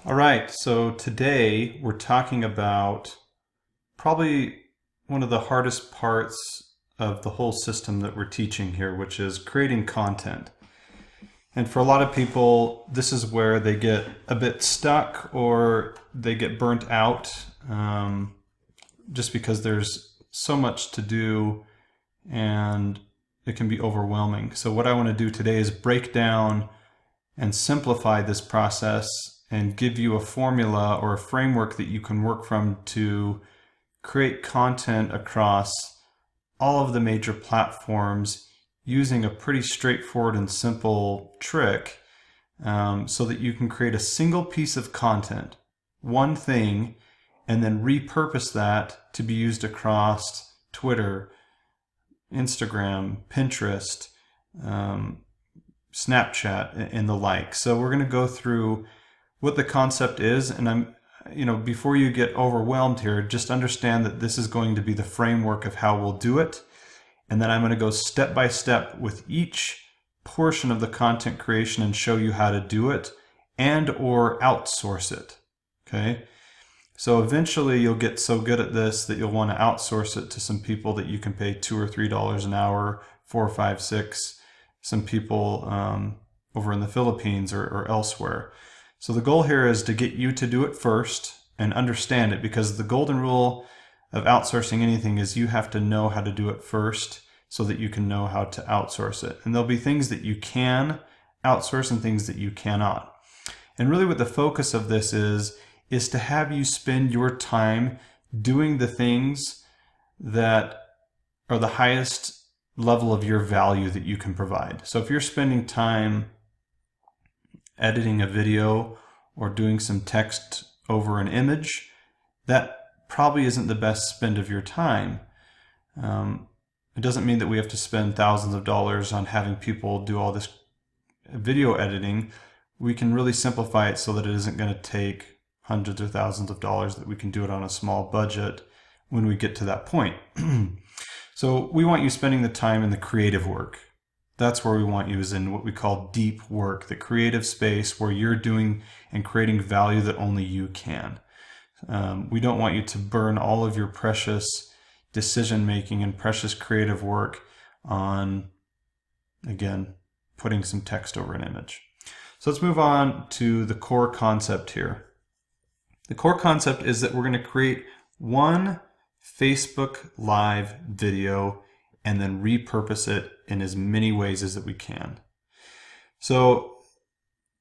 All right, so today we're talking about probably one of the hardest parts of the whole system that we're teaching here, which is creating content. And for a lot of people, this is where they get a bit stuck or they get burnt out just because there's so much to do and it can be overwhelming. So what I want to do today is break down and simplify this process and give you a formula or a framework that you can work from to create content across all of the major platforms using a pretty straightforward and simple trick, so that you can create a single piece of content, one thing, and then repurpose that to be used across Twitter, Instagram, Pinterest, Snapchat, and the like. So we're going to go through what the concept is, and before you get overwhelmed here, just understand that this is going to be the framework of how we'll do it. And then I'm going to go step by step with each portion of the content creation and show you how to do it and or outsource it. Okay. So eventually you'll get so good at this that you'll want to outsource it to some people that you can pay $2 or $3 an hour, 4, 5, 6, some people over in the Philippines or elsewhere. So the goal here is to get you to do it first and understand it, because the golden rule of outsourcing anything is you have to know how to do it first so that you can know how to outsource it. And there'll be things that you can outsource and things that you cannot. And really what the focus of this is to have you spend your time doing the things that are the highest level of your value that you can provide. So if you're spending time editing a video or doing some text over an image, that probably isn't the best spend of your time. It doesn't mean that we have to spend thousands of dollars on having people do all this video editing. We can really simplify it so that it isn't going to take hundreds or thousands of dollars, that we can do it on a small budget when we get to that point. So we want you spending the time in the creative work. That's where we want you, is in what we call deep work, the creative space where you're doing and creating value that only you can. We don't want you to burn all of your precious decision-making and precious creative work on, again, putting some text over an image. So let's move on to the core concept here. The core concept is that we're going to create one Facebook Live video and then repurpose it in as many ways as that we can. So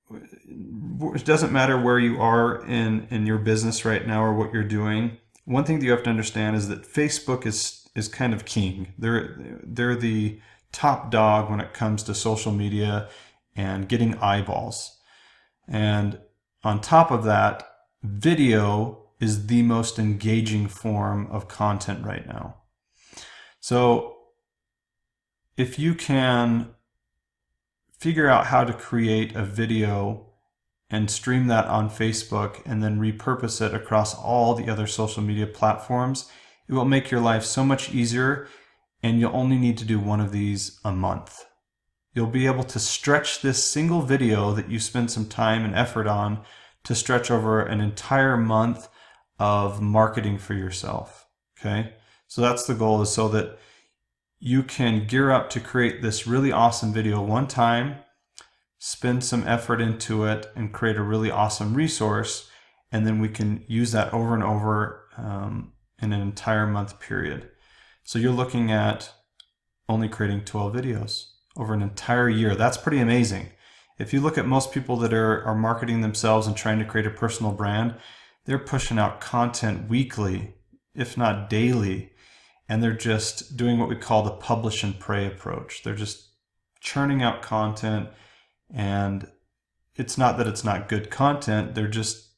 it doesn't matter where you are in your business right now or what you're doing. One thing that you have to understand is that Facebook is kind of king. They're the top dog when it comes to social media and getting eyeballs. And on top of that, video is the most engaging form of content right now. So if you can figure out how to create a video and stream that on Facebook and then repurpose it across all the other social media platforms, it will make your life so much easier, and you'll only need to do one of these a month. You'll be able to stretch this single video that you spend some time and effort on to stretch over an entire month of marketing for yourself. Okay? So that's the goal, is so that you can gear up to create this really awesome video one time, spend some effort into it, and create a really awesome resource, and then we can use that over and over in an entire month period. So you're looking at only creating 12 videos over an entire year. That's pretty amazing. If you look at most people that are marketing themselves and trying to create a personal brand, they're pushing out content weekly, if not daily. And they're just doing what we call the publish and pray approach. They're just churning out content, and it's not that it's not good content. They're just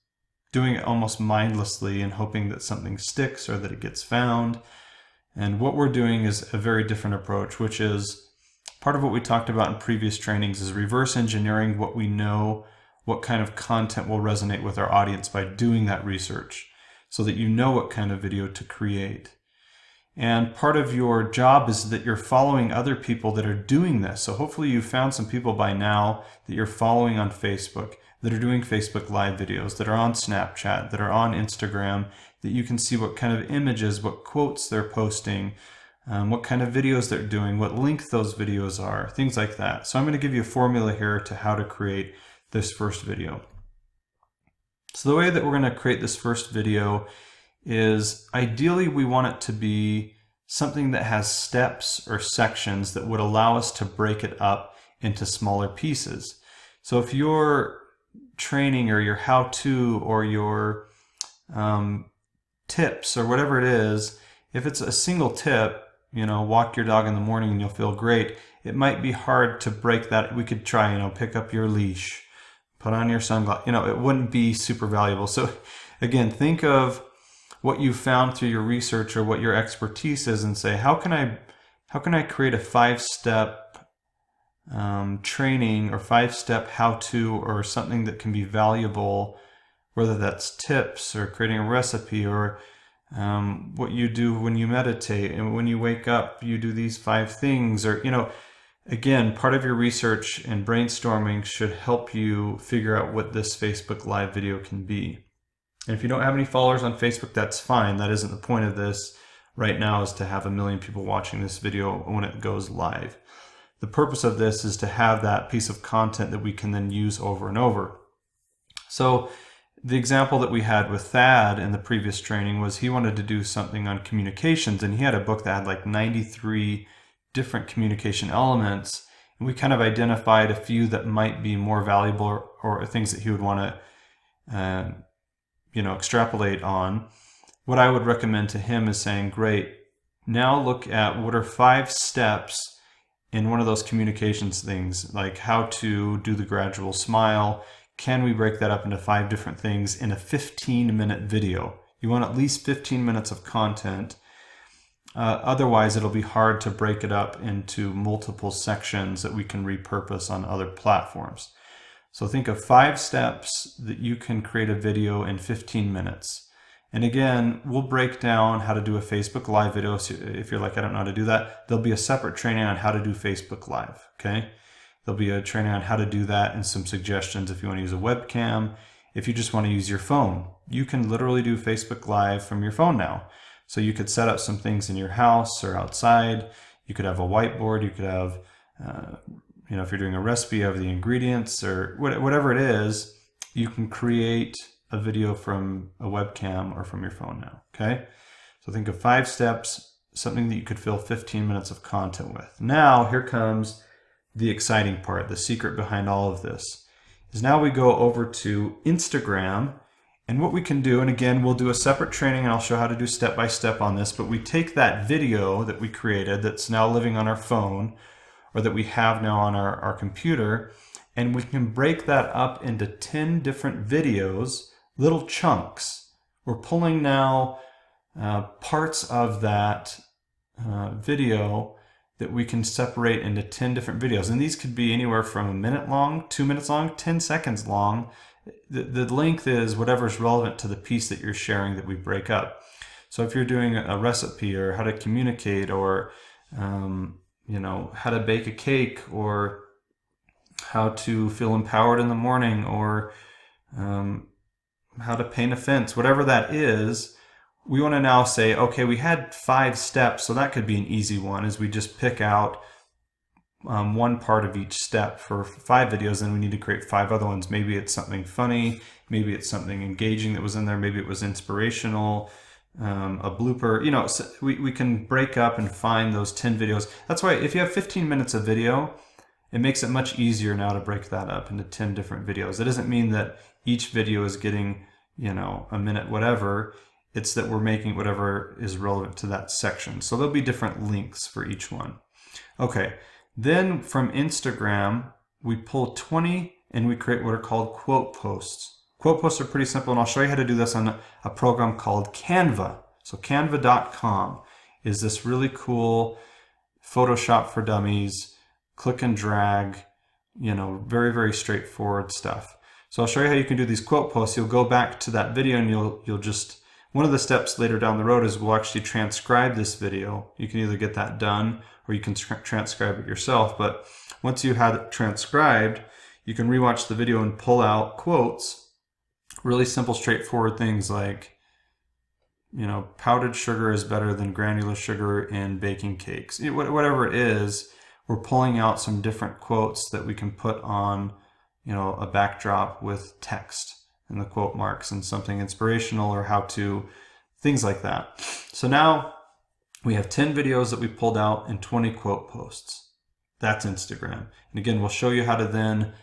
doing it almost mindlessly and hoping that something sticks or that it gets found. And what we're doing is a very different approach, which is part of what we talked about in previous trainings, is reverse engineering what we know, what kind of content will resonate with our audience by doing that research so that you know what kind of video to create. And part of your job is that you're following other people that are doing this. So hopefully you've found some people by now that you're following on Facebook that are doing Facebook Live videos, that are on Snapchat, that are on Instagram, that you can see what kind of images, what quotes they're posting, what kind of videos they're doing, what length those videos are, things like that. So I'm going to give you a formula here to how to create this first video. So the way that we're going to create this first video is, ideally we want it to be something that has steps or sections that would allow us to break it up into smaller pieces. So if your training or your how-to or your tips or whatever it is, if it's a single tip, walk your dog in the morning and you'll feel great, it might be hard to break that. We could try, pick up your leash, put on your sunglasses, it wouldn't be super valuable. So again, think of what you found through your research or what your expertise is and say, how can I create a 5-step training or 5-step how-to or something that can be valuable, whether that's tips or creating a recipe or what you do when you meditate, and when you wake up you do these 5 things, or again, part of your research and brainstorming should help you figure out what this Facebook Live video can be. And if you don't have any followers on Facebook, that's fine. That isn't the point of this right now, is to have 1 million people watching this video when it goes live. The purpose of this is to have that piece of content that we can then use over and over. So the example that we had with Thad in the previous training was he wanted to do something on communications, and he had a book that had like 93 different communication elements, and we kind of identified a few that might be more valuable or things that he would want to extrapolate on. What I would recommend to him is saying, great, now look at what are 5 steps in one of those communications things, like how to do the gradual smile. Can we break that up into 5 different things in a 15-minute video? You want at least 15 minutes of content. Otherwise, it'll be hard to break it up into multiple sections that we can repurpose on other platforms. So think of 5 steps that you can create a video in 15 minutes. And again, we'll break down how to do a Facebook Live video. So if you're like, I don't know how to do that, there'll be a separate training on how to do Facebook Live, okay? There'll be a training on how to do that and some suggestions if you want to use a webcam. If you just want to use your phone, you can literally do Facebook Live from your phone now. So you could set up some things in your house or outside. You could have a whiteboard. You could have, if you're doing a recipe, you have the ingredients or whatever it is, you can create a video from a webcam or from your phone now, okay? So think of 5 steps, something that you could fill 15 minutes of content with. Now, here comes the exciting part, the secret behind all of this, is now we go over to Instagram, and what we can do, and again, we'll do a separate training and I'll show how to do step-by-step on this, but we take that video that we created that's now living on our phone, or that we have now on our computer, and we can break that up into 10 different videos, little chunks. We're pulling now parts of that video that we can separate into 10 different videos. And these could be anywhere from 1 minute long, 2 minutes long, 10 seconds long. The length is whatever's relevant to the piece that you're sharing that we break up. So if you're doing a recipe or how to communicate or how to bake a cake or how to feel empowered in the morning or how to paint a fence, whatever that is, we want to now say, okay, we had 5 steps, so that could be an easy one, is we just pick out one part of each step for 5 videos, and we need to create 5 other ones. Maybe it's something funny, maybe it's something engaging that was in there, maybe it was inspirational, a blooper, so we can break up and find those 10 videos. That's why if you have 15 minutes of video, it makes it much easier now to break that up into 10 different videos. It doesn't mean that each video is getting, a minute, whatever. It's that we're making whatever is relevant to that section. So there'll be different links for each one. Okay, then from Instagram, we pull 20 and we create what are called quote posts. Quote posts are pretty simple, and I'll show you how to do this on a program called Canva. So canva.com is this really cool Photoshop for Dummies, click and drag, very, very straightforward stuff. So I'll show you how you can do these quote posts. You'll go back to that video and you'll just, one of the steps later down the road is we'll actually transcribe this video. You can either get that done or you can transcribe it yourself. But once you have it transcribed, you can rewatch the video and pull out quotes, really simple, straightforward things like, powdered sugar is better than granular sugar in baking cakes. Whatever it is, we're pulling out some different quotes that we can put on, a backdrop with text and the quote marks and something inspirational or how to, things like that. So now we have 10 videos that we pulled out and 20 quote posts. That's Instagram. And again, we'll show you how to then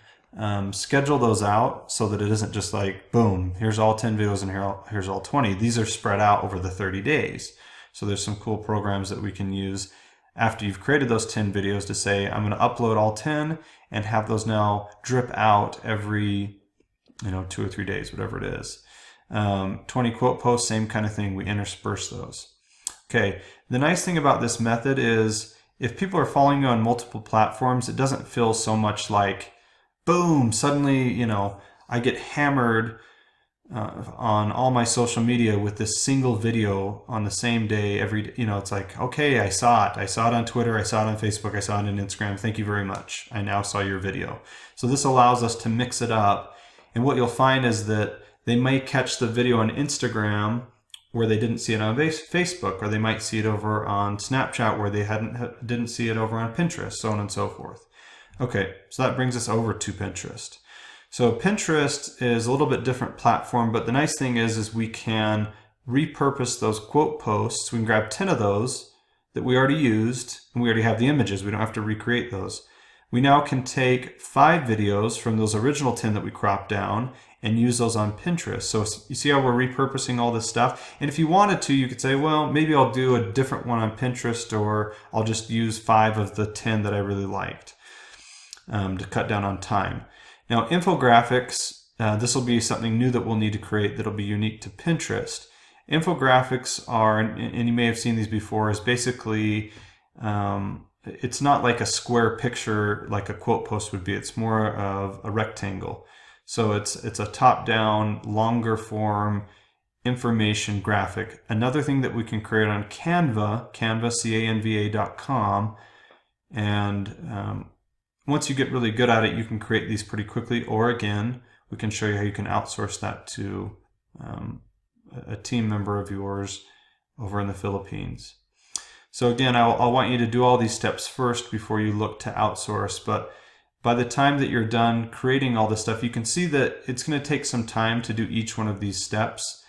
schedule those out so that it isn't just like, boom, here's all 10 videos and here's all 20. These are spread out over the 30 days. So there's some cool programs that we can use after you've created those 10 videos to say, I'm going to upload all 10 and have those now drip out every, 2 or 3 days, whatever it is. 20 quote posts, same kind of thing. We intersperse those. Okay. The nice thing about this method is if people are following you on multiple platforms, it doesn't feel so much like, boom, suddenly, I get hammered on all my social media with this single video on the same day every day. It's like, okay, I saw it on Twitter, I saw it on Facebook, I saw it on Instagram, thank you very much, I now saw your video. So this allows us to mix it up, and what you'll find is that they may catch the video on Instagram where they didn't see it on Facebook, or they might see it over on Snapchat where they didn't see it over on Pinterest, so on and so forth. Okay, so that brings us over to Pinterest. So Pinterest is a little bit different platform, but the nice thing is we can repurpose those quote posts. We can grab 10 of those that we already used, and we already have the images. We don't have to recreate those. We now can take 5 videos from those original 10 that we cropped down and use those on Pinterest. So you see how we're repurposing all this stuff? And if you wanted to, you could say, well, maybe I'll do a different one on Pinterest, or I'll just use 5 of the 10 that I really liked to cut down on time. Now, infographics, this will be something new that we'll need to create that'll be unique to Pinterest. Infographics are, and you may have seen these before, is basically, it's not like a square picture like a quote post would be. It's more of a rectangle. So it's a top-down, longer form information graphic. Another thing that we can create on Canva, canva.com, and once you get really good at it, you can create these pretty quickly, or again, we can show you how you can outsource that to a team member of yours over in the Philippines. So again, I'll want you to do all these steps first before you look to outsource, but by the time that you're done creating all this stuff, you can see that it's going to take some time to do each one of these steps.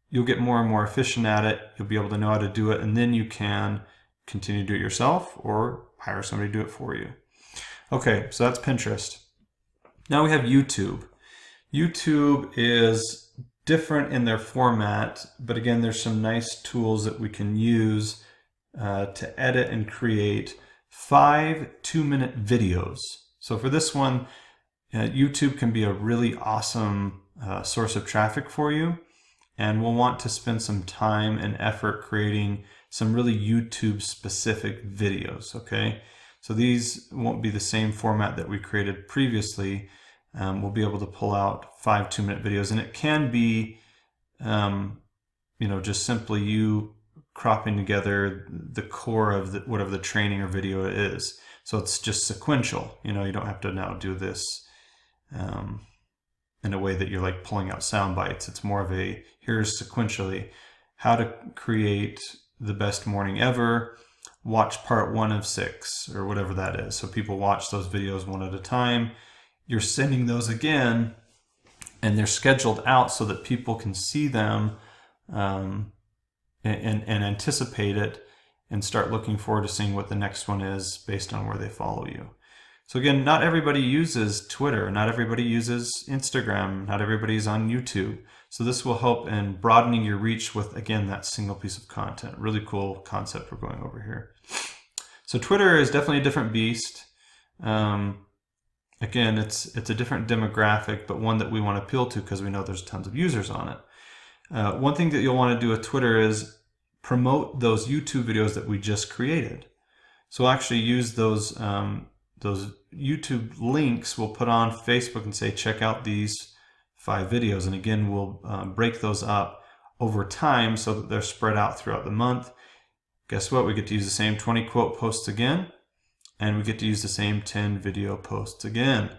You'll get more and more efficient at it. You'll be able to know how to do it, and then you can continue to do it yourself or hire somebody to do it for you. Okay, so that's Pinterest. Now we have YouTube. YouTube is different in their format, but again, there's some nice tools that we can use to edit and create 5 2-minute videos. So for this one, YouTube can be a really awesome source of traffic for you, and we'll want to spend some time and effort creating some really YouTube specific videos, okay? So these won't be the same format that we created previously. We'll be able to pull out 5 2-minute videos, and it can be, just simply you cropping together the core of whatever the training or video is. So it's just sequential. You don't have to now do this in a way that you're like pulling out sound bites. It's more of a, here's sequentially how to create the best morning ever. Watch part 1 of 6 or whatever that is. So people watch those videos one at a time. You're sending those again, and they're scheduled out so that people can see them and anticipate it and start looking forward to seeing what the next one is based on where they follow you. So again, not everybody uses Twitter, not everybody uses Instagram, not everybody's on YouTube. So this will help in broadening your reach with, again, that single piece of content. Really cool concept we're going over here. So Twitter is definitely a different beast. Again, it's a different demographic, but one that we want to appeal to because we know there's tons of users on it. One thing that you'll want to do with Twitter is promote those YouTube videos that we just created. So we'll actually use those YouTube links we'll put on Facebook and say, check out these 5 videos. And again, we'll break those up over time so that they're spread out throughout the month. Guess what? We get to use the same 20 quote posts again, and we get to use the same 10 video posts again.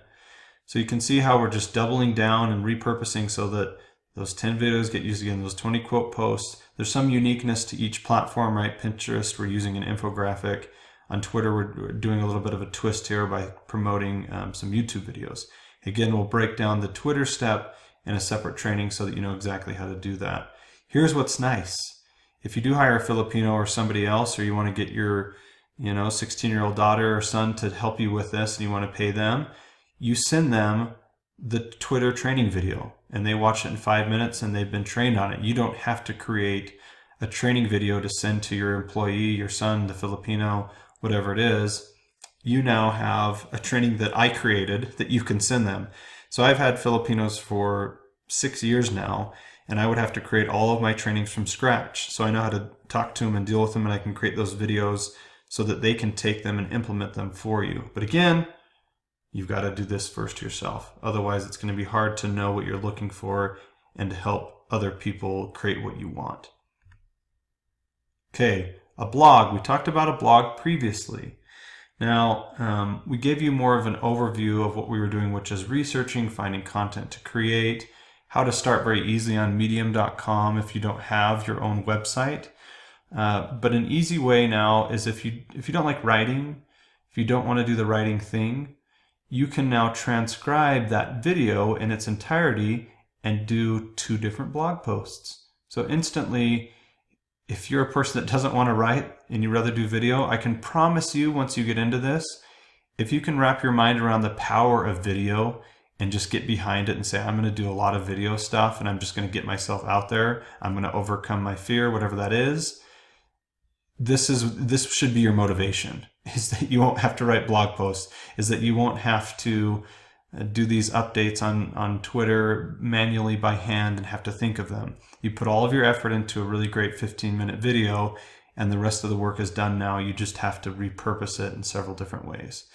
So you can see how we're just doubling down and repurposing so that those 10 videos get used again, those 20 quote posts. There's some uniqueness to each platform, right? Pinterest, we're using an infographic. On Twitter, we're doing a little bit of a twist here by promoting some YouTube videos. Again, we'll break down the Twitter step in a separate training so that you know exactly how to do that. Here's what's nice. If you do hire a Filipino or somebody else, or you want to get your 16-year-old daughter or son to help you with this and you want to pay them, you send them the Twitter training video and they watch it in 5 minutes and they've been trained on it. You don't have to create a training video to send to your employee, your son, the Filipino, whatever it is. You now have a training that I created that you can send them. So I've had Filipinos for 6 years now, and I would have to create all of my trainings from scratch. So I know how to talk to them and deal with them, and I can create those videos so that they can take them and implement them for you. But again, you've got to do this first yourself. Otherwise, it's going to be hard to know what you're looking for and to help other people create what you want. Okay, a blog. We talked about a blog previously. Now, we gave you more of an overview of what we were doing, which is researching, finding content to create, how to start very easily on medium.com if you don't have your own website. But an easy way now is if you don't like writing, if you don't want to do the writing thing, you can now transcribe that video in its entirety and do 2 different blog posts. So instantly, if you're a person that doesn't want to write and you'd rather do video, I can promise you once you get into this, if you can wrap your mind around the power of video and just get behind it and say, I'm going to do a lot of video stuff and I'm just going to get myself out there, I'm going to overcome my fear, whatever that is, this should be your motivation, is that you won't have to write blog posts, is that you won't have to do these updates on Twitter manually by hand and have to think of them. You put all of your effort into a really great 15-minute video and the rest of the work is done now. You just have to repurpose it in several different ways.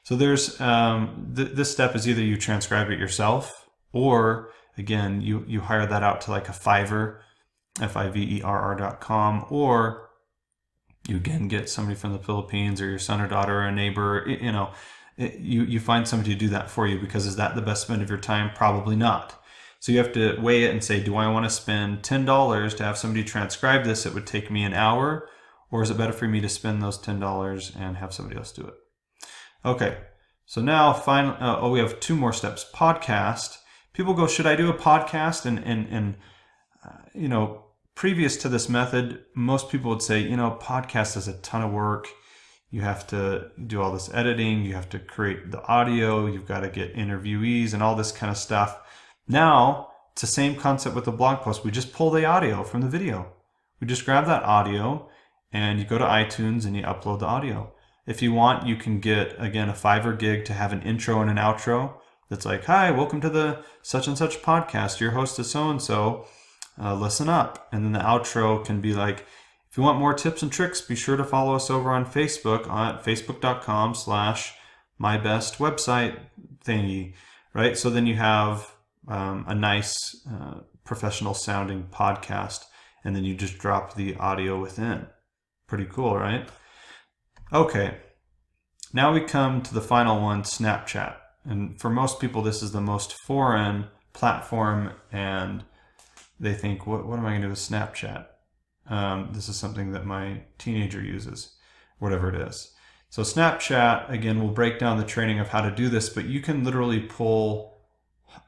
So there's this step is either you transcribe it yourself, or again, you hire that out to like a Fiverr, Fiverr.com, or you again get somebody from the Philippines or your son or daughter or a neighbor, you find somebody to do that for you, because is that the best spend of your time? Probably not. So you have to weigh it and say, do I want to spend $10 to have somebody transcribe this? It would take me an hour, or is it better for me to spend those $10 and have somebody else do it? Okay, so now finally, we have 2 more steps. Podcast. People go, should I do a podcast? And previous to this method, most people would say, podcast is a ton of work. You have to do all this editing. You have to create the audio. You've got to get interviewees and all this kind of stuff. Now, it's the same concept with the blog post. We just pull the audio from the video. We just grab that audio and you go to iTunes and you upload the audio. If you want, you can get, again, a Fiverr gig to have an intro and an outro that's like, hi, welcome to the such and such podcast. Your host is so-and-so. Listen up. And then the outro can be like, if you want more tips and tricks, be sure to follow us over on Facebook at facebook.com/mybestwebsite thingy, right? So then you have a nice professional sounding podcast, and then you just drop the audio within. Pretty cool, right? Okay, now we come to the final one, Snapchat. And for most people, this is the most foreign platform, and they think, what am I going to do with Snapchat? This is something that my teenager uses, whatever it is. So Snapchat, again, we'll break down the training of how to do this, but you can literally pull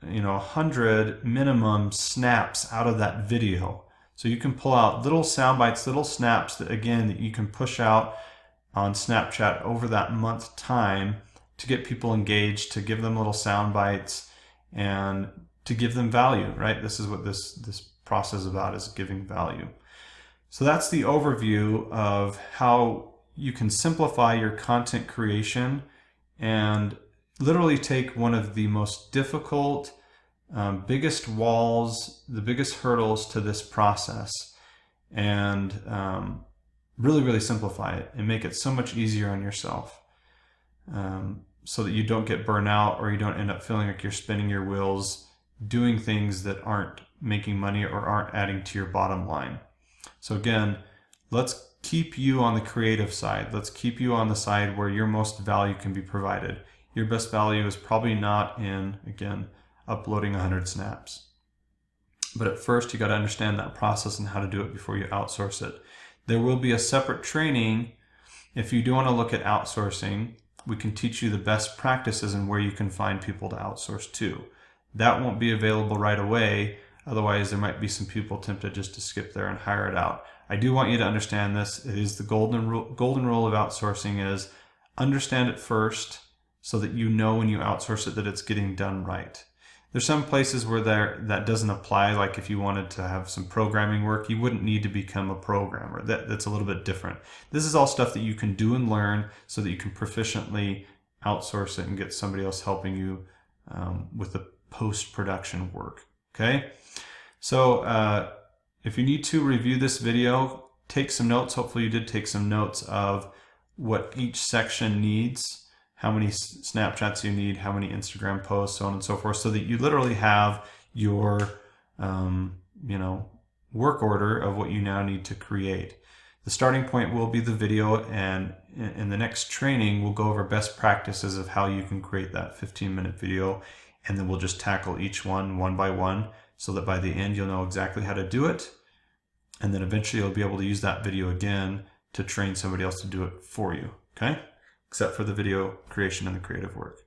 100 minimum snaps out of that video. So you can pull out little sound bites, little snaps that, again, that you can push out on Snapchat over that month time to get people engaged, to give them little sound bites, and to give them value, right? This is what this process is about, is giving value. So that's the overview of how you can simplify your content creation and literally take one of the most difficult, biggest walls, the biggest hurdles to this process, and really simplify it and make it so much easier on yourself, so that you don't get burnt out or you don't end up feeling like you're spinning your wheels doing things that aren't making money or aren't adding to your bottom line. So again, let's keep you on the creative side. Let's keep you on the side where your most value can be provided. your best value is probably not in, again, uploading 100 snaps. But at first, you got to understand that process and how to do it before you outsource it. There will be a separate training. If you do want to look at outsourcing, we can teach you the best practices and where you can find people to outsource to. That won't be available right away. Otherwise, there might be some people tempted just to skip there and hire it out. I do want you to understand this. It is the golden rule of outsourcing is understand it first so that you know when you outsource it that it's getting done right. There's some places where that doesn't apply. Like if you wanted to have some programming work, you wouldn't need to become a programmer. That's a little bit different. This is all stuff that you can do and learn so that you can proficiently outsource it and get somebody else helping you with the post-production work. Okay? So if you need to review this video, take some notes. Hopefully you did take some notes of what each section needs, how many Snapchats you need, how many Instagram posts, so on and so forth, so that you literally have your work order of what you now need to create. The starting point will be the video, and in the next training we'll go over best practices of how you can create that 15-minute video, and then we'll just tackle each one by one so that by the end you'll know exactly how to do it, and then eventually you'll be able to use that video again to train somebody else to do it for you. Okay? Except for the video creation and the creative work.